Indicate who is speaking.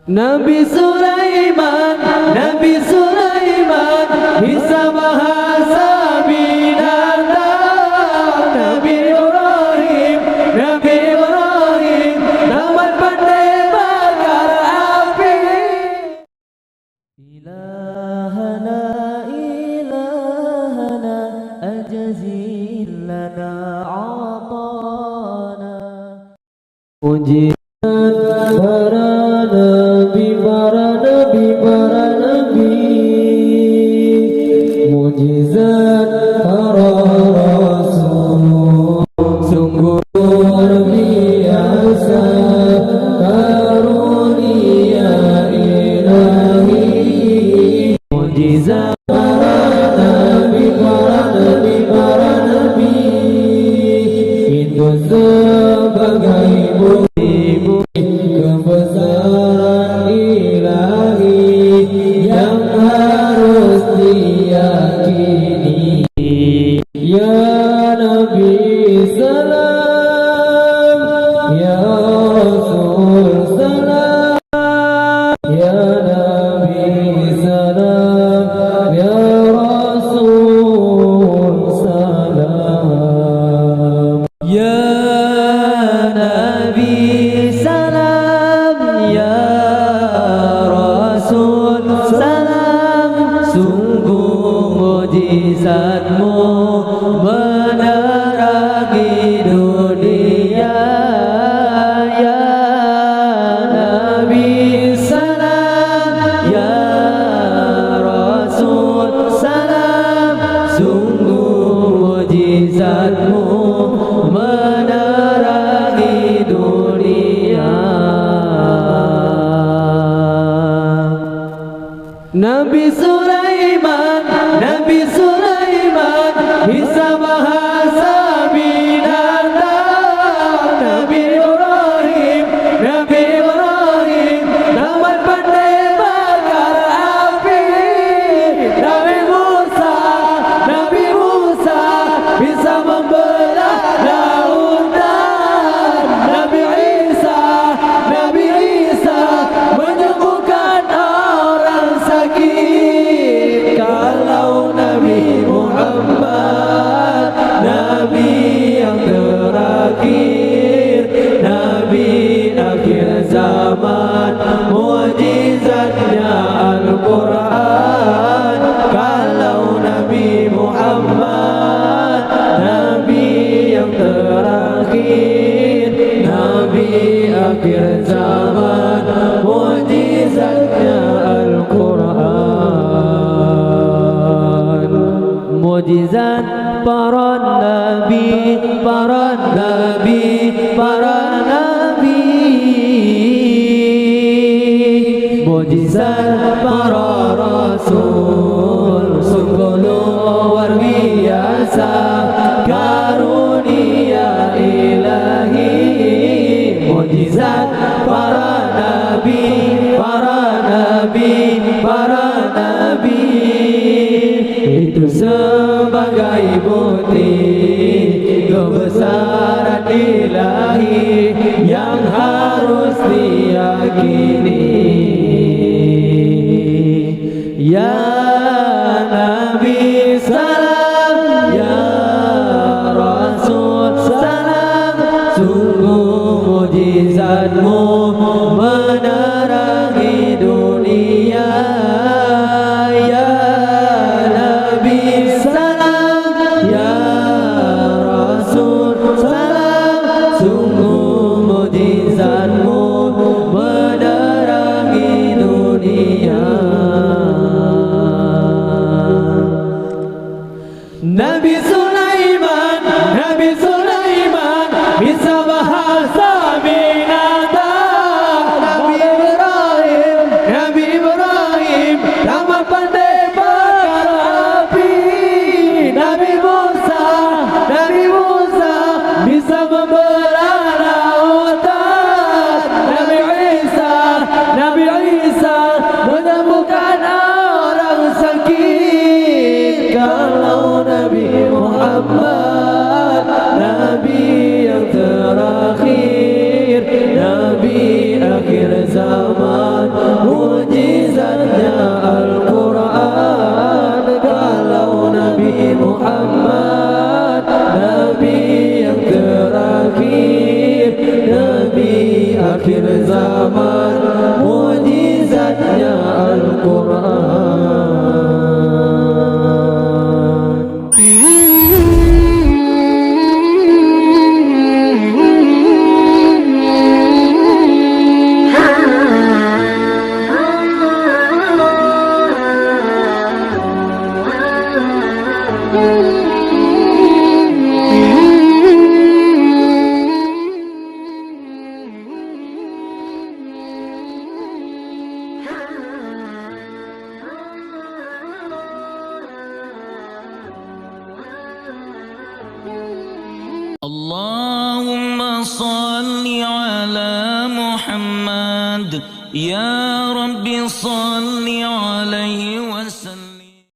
Speaker 1: Nabi Sulaiman, Nabi Sulaiman bisa bahasa binatang. Nabi Ibrahim, Nabi Ibrahim Dapat pandai bakar api. Ilahana, ilahana ajazil lana atana. Puji para nabi, para nabi, para nabi, mujizat para rasul, sungguh luar biasa karunia ilahi. Mujizat para nabi, para nabi, para nabi, itu sebagai bukti kebesaran ilahi yang harus diyakini. Ya Nabi salam, ya Rasul salam, ya Nabi salam, ya Rasul salam. Ya Nabi salam, ya Rasul salam, sungguh mujizatmu menerangi dunia. Ya Nabi salam, ya Rasul salam, sungguh mujizatmu menerangi dunia. Nabi Sulaiman, Nabi Sulaiman bisa bahasa binatang. Nabi Ibrahim, Nabi Ibrahim dapat pandai bakar api. Nabi Musa, Nabi Musa bisa membelah lautan. Nabi Isa, Nabi Isa menyembuhkan orang sakit. Kalau Nabi Muhammad, Nabi yang terakhir, Nabi akhir zaman, mujizatnya Al-Quran. Kalau Nabi Muhammad, Nabi yang terakhir, Nabi akhir zaman, mujizatnya Al-Quran. Mujizat para nabi, para nabi, para nabi, mujizat para rasul, sungguh luar biasa karunia ilahi. Mujizat para nabi, para nabi, para nabi, itu sebagai bukti kebesaran ilahi yang harus diyakini. Ya Nabi salam, ya Rasul salam, sungguh mujizatmu menerangi dunia. Ya Nabi salam, ya Rasul salam, sungguh mujizatmu menerangi
Speaker 2: اللهم صل على محمد يا رب صل عليه وسلم.